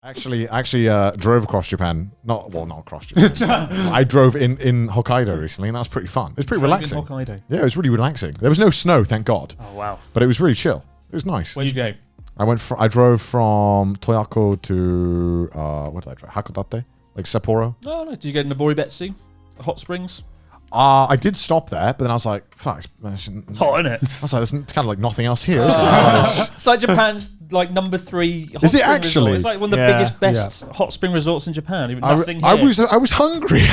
Actually, drove across Japan. Not across Japan. I drove in Hokkaido recently, and that was pretty fun. It was pretty relaxing. In Hokkaido. Yeah, it was really relaxing. There was no snow, thank God. Oh wow! But it was really chill. It was nice. Where'd you go? I drove from Toyako to where did I drive? Hakodate, like Sapporo. No. Did you go to Nabori Betsu, hot springs? I did stop there, but then I was like, "Fuck, it's hot, isn't it?" I was like, "There's kind of like nothing else here." Is it? It's like Japan's like number 3. Hot Is it spring actually? Resort. It's like one of the biggest, best hot spring resorts in Japan. Even nothing here. I was hungry.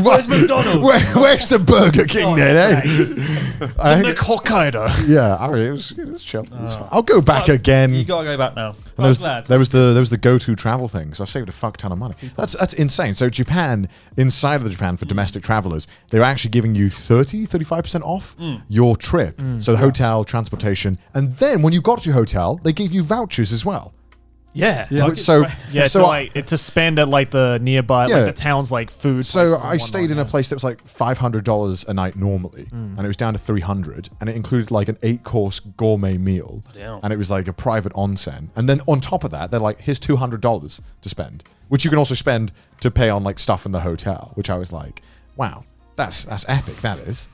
Where's McDonald's? Where's the Burger King then? Eh? The Hokkaido. Yeah, I mean, it was chill. It was fun. I'll go back again. You gotta go back now. There was the go-to travel thing, so I saved a fuck ton of money. That's insane. So Japan, inside of the Japan for domestic travelers, they're actually giving you 35% off your trip. So the hotel, transportation, and then when you got to your hotel, they gave you vouchers as well. Yeah. To spend at like the nearby, like the town's like food. So I stayed in a place that was like $500 a night normally, and it was down to $300, and it included like an 8-course gourmet meal, and it was like a private onsen, and then on top of that, they're like, here's $200 to spend, which you can also spend to pay on like stuff in the hotel, which I was like, wow, that's epic. That is.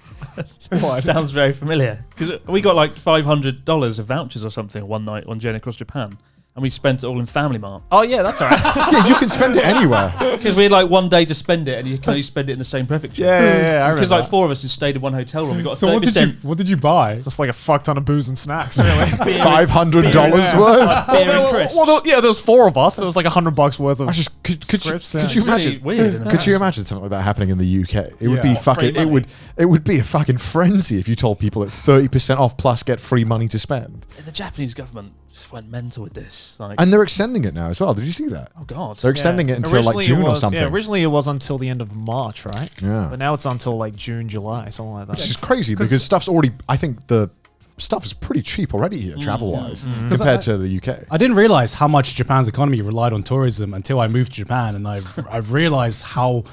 Sounds very familiar because we got like $500 of vouchers or something one night on journey across Japan. And we spent it all in Family Mart. Oh yeah, that's all right. Yeah, you can spend it anywhere. Because we had like one day to spend it, and you can only spend it in the same prefecture. Yeah. Because like 4 of us had stayed in one hotel room. We got 30%. What did you buy? Just like a fuck ton of booze and snacks. Really. $500 worth. Beer and crisps. Well, there was 4 of us. So it was like $100 worth of. Could you imagine? Weird, could you imagine something like that happening in the UK? It would be fucking. It would be a fucking frenzy if you told people that 30% off plus get free money to spend. The Japanese government just went mental with this. Like, And they're extending it now as well. Did you see that? oh god, They're extending it until like June or something. Yeah, originally it was until the end of March, right? Yeah. But now it's until like June, July, something like that. Which is crazy because stuff's already. I think the stuff is pretty cheap already here, travel-wise, compared to the UK. I didn't realize how much Japan's economy relied on tourism until I moved to Japan, and I've realized how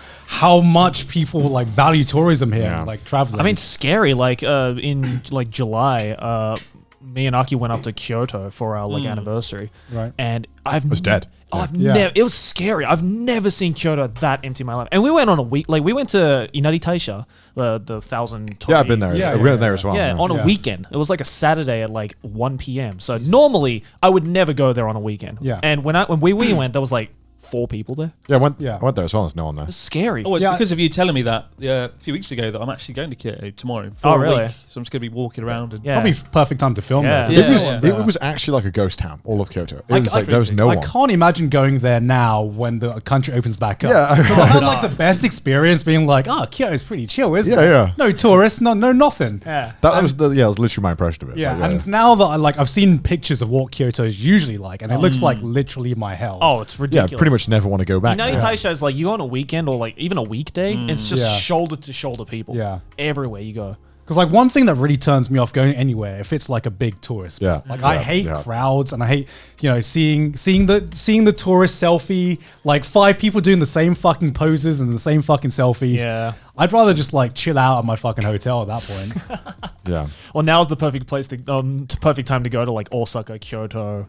much people like value tourism here, like traveling. I mean, scary. Like in like July, me and Aki went up to Kyoto for our like anniversary, right? And I was dead. It was scary. I've never seen Kyoto that empty in my life. And we went on a week. Like we went to Inari Taisha, the 1,000. Yeah, I've been there. I've been there as well. Yeah, on a weekend. It was like a Saturday at like 1 p.m. So normally I would never go there on a weekend. Yeah. And when we went, there was like 4 people there. Yeah, I went there as well. There's no one there. It was scary. Oh, it's because of you telling me that a few weeks ago that I'm actually going to Kyoto tomorrow for a week. So I'm just going to be walking around. And probably perfect time to film there. It was actually like a ghost town, all of Kyoto. It was like there was no one. I can't imagine going there now when the country opens back up. Yeah. Because I had like the best experience being like, Kyoto's pretty chill, isn't it? Yeah. No tourists, no nothing. Yeah. That was literally my impression of it. Yeah, and now that I've seen pictures of what Kyoto is usually like, and it looks like literally my hell. Oh, it's ridiculous. Yeah, pretty much never want to go back. Inari Taisha is like you go on a weekend or like even a weekday, it's just shoulder to shoulder people. Yeah. Everywhere you go. Because like one thing that really turns me off going anywhere if it's like a big tourist. Yeah. I hate crowds, and I hate seeing the tourist selfie, like 5 people doing the same fucking poses and the same fucking selfies. Yeah. I'd rather just like chill out at my fucking hotel at that point. Yeah. Well, now's the perfect place perfect time to go to like Osaka, Kyoto,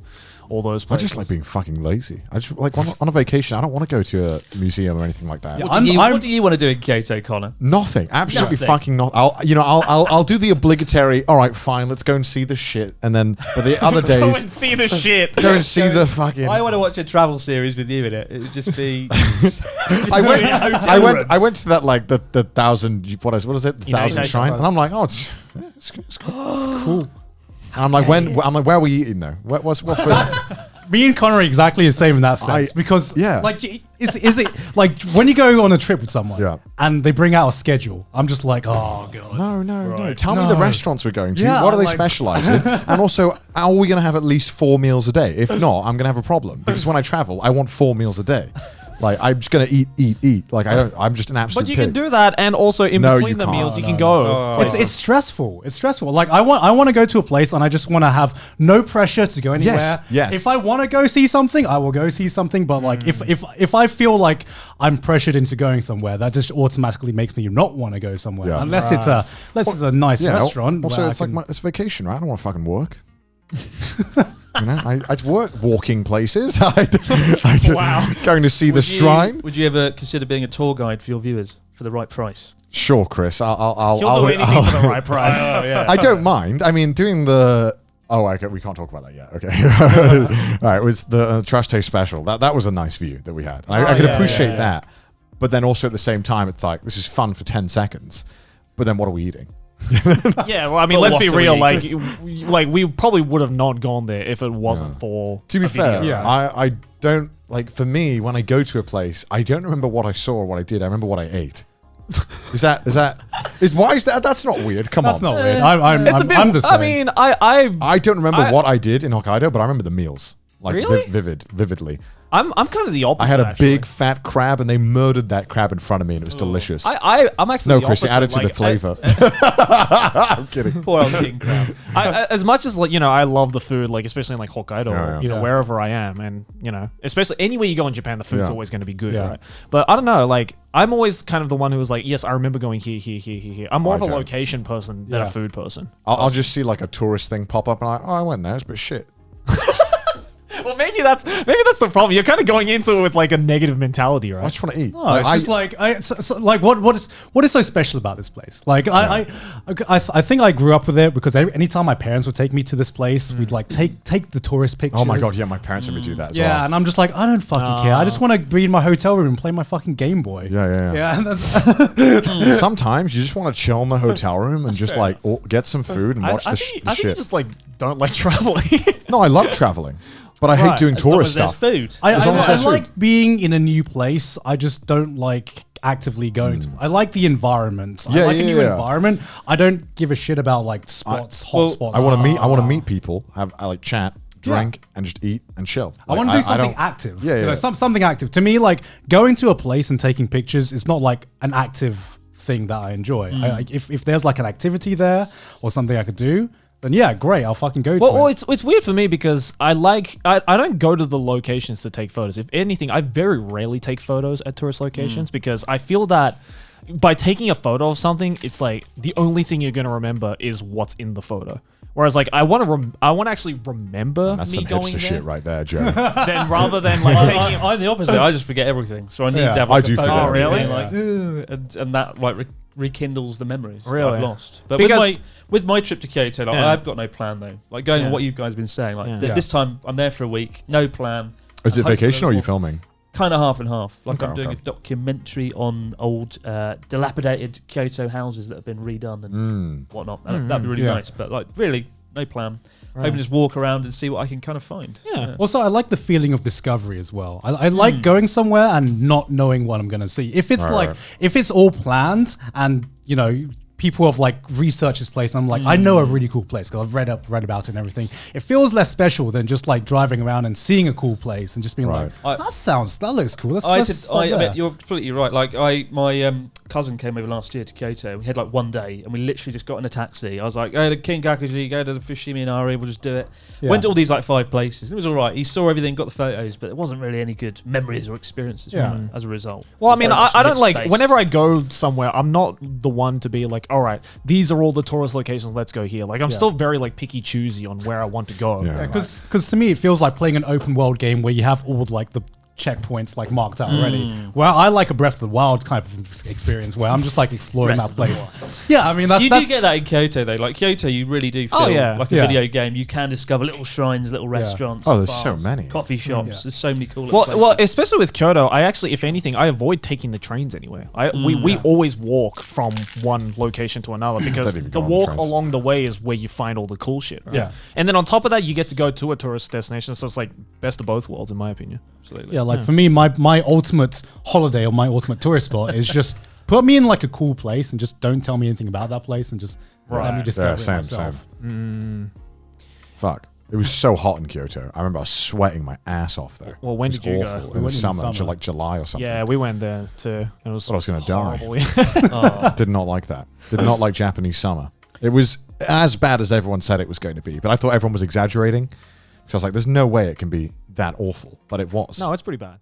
all those places. I just like being fucking lazy. I just like on a vacation. I don't want to go to a museum or anything like that. What do you want to do in Kyoto, Connor? Nothing. Absolutely fucking not. I'll do the obligatory. All right, fine. Let's go and see the shit, and then but the other days go and see the shit. Go and see the fucking. I want to watch a travel series with you in it. It would just be. I went to that like the 1,000. What is it? The 1,000 shrine, and I'm like, oh, it's cool. And I'm like, where are we eating though? What food? Me and Connor are exactly the same in that sense because like is it like when you go on a trip with someone and they bring out a schedule, I'm just like, oh god, no. Tell me the restaurants we're going to. What do they specialize in? And also, are we going to have at least 4 meals a day? If not, I'm going to have a problem because when I travel, I want 4 meals a day. Like I'm just gonna eat. Like I'm just an absolute. But you can do that, and also in between the meals, you can go. It's stressful. It's stressful. Like I want to go to a place, and I just want to have no pressure to go anywhere. Yes. If I want to go see something, I will go see something. But like if I feel like I'm pressured into going somewhere, that just automatically makes me not want to go somewhere. Yeah. Unless it's a nice restaurant. Also, it's like it's vacation, right? I don't want to fucking work. You know, I'd work walking places. Wow. Going to see the shrine. Would you ever consider being a tour guide for your viewers for the right price? Sure, Chris. I'll do anything for the right price. I don't mind. I mean, doing the... Oh, okay. We can't talk about that yet. Okay. All right. It was the Trash Taste special. That was a nice view that we had. I could appreciate that. But then also at the same time, it's like, this is fun for 10 seconds. But then what are we eating? Yeah, well, I mean, let's be real. Like we probably would have not gone there if it wasn't for. To be fair, I don't like. For me, when I go to a place, I don't remember what I saw or what I did. I remember what I ate. Why is that? That's not weird. Come That's on. not weird. I'm the same. I mean, I don't remember what I did in Hokkaido, but I remember the meals. Like really? Vividly. I'm kind of the opposite. I had a big fat crab, and they murdered that crab in front of me, and it was delicious. I'm actually no, Chris, you added to the flavor. I'm kidding. Poor old king crab. As much as I love the food, like especially in like Hokkaido, wherever I am, and especially anywhere you go in Japan, the food's always going to be good, right? But I don't know, like I'm always kind of the one who was like, yes, I remember going here. I'm more of a location person than a food person. I'll just see like a tourist thing pop up, and I went there, it's a bit shit. Well, maybe that's the problem. You're kind of going into it with like a negative mentality, right? I just want to eat. No, it's just like what is so special about this place? Like I think I grew up with it because anytime my parents would take me to this place, we'd like take the tourist pictures. Oh my god, yeah, my parents would do that as well. Yeah, and I'm just like, I don't fucking care. I just want to be in my hotel room and play my fucking Game Boy. Yeah. Sometimes you just want to chill in the hotel room and just like get some food and watch the shit. I think you just like don't like traveling. No, I love traveling. But I hate doing tourist stuff. Food. I like being in a new place. I just don't like actively going to. I like the environment. I like a new environment. I don't give a shit about like spots, hot spots. I want to meet people. I like chat, drink, and just eat and chill. I want to do something active. Yeah. Something active. To me, like going to a place and taking pictures is not like an active thing that I enjoy. If there's like an activity there or something I could do, then yeah, great. I'll fucking go to it. Well, it's weird for me because I don't go to the locations to take photos. If anything, I very rarely take photos at tourist locations because I feel that by taking a photo of something, it's like the only thing you're going to remember is what's in the photo. Whereas like I want to actually remember that's me some going hipster there. Shit right there, Joe. Then rather than like taking, I'm the opposite. I just forget everything, so I need to have like a photo. Oh, really? Like, and that like rekindles the memories that I've lost. But because with my trip to Kyoto, like, I've got no plan though. Like going on what you guys have been saying, like this time I'm there for a week, no plan. Is it vacation or are you filming? Kind of half and half. Like I'm doing a documentary on old dilapidated Kyoto houses that have been redone and whatnot. And that'd be really nice. But like really, no plan. Hoping to just walk around and see what I can kind of find. Yeah. Also, I like the feeling of discovery as well. I like going somewhere and not knowing what I'm going to see. If it's if it's all planned and, people have like researched this place and I'm like, I know a really cool place because I've read about it and everything. It feels less special than just like driving around and seeing a cool place and just being like, that looks cool. I mean, you're completely right. Like my cousin came over last year to Kyoto. We had like one day and we literally just got in a taxi. I was like, go to Kinkakuji, go to the Fushimi Inari, we'll just do it. Went to all these like 5 places. It was all right. He saw everything, got the photos, but it wasn't really any good memories or experiences from it as a result. Well, I mean, I don't like, whenever I go somewhere, I'm not the one to be like, all right, these are all the tourist locations, let's go here. Like I'm still very like picky choosy on where I want to go. Because to me it feels like playing an open world game where you have all like the checkpoints like marked out already. Well, I like a Breath of the Wild type of experience where I'm just like exploring that place. Yeah, I mean that's you do get that in Kyoto though. Like Kyoto, you really do feel like a video game. You can discover little shrines, little restaurants. Oh, there's bars, so many coffee shops. There's so many cool. Well, especially with Kyoto, I actually, if anything, I avoid taking the trains anywhere. We always walk from one location to another because the walk along the way is where you find all the cool shit. Right? Yeah, and then on top of that, you get to go to a tourist destination. So it's like best of both worlds, in my opinion. Absolutely. Yeah, like for me, my ultimate holiday or my ultimate tourist spot is just put me in like a cool place and just don't tell me anything about that place and just let me discover it myself. Fuck. It was so hot in Kyoto. I remember I was sweating my ass off there. Well, when did you go? In the summer, like July or something. Yeah, we went there too. It was I was going to die. Did not like that. Did not like Japanese summer. It was as bad as everyone said it was going to be, but I thought everyone was exaggerating. Because I was like, there's no way it can be that awful. But it was. No, it's pretty bad.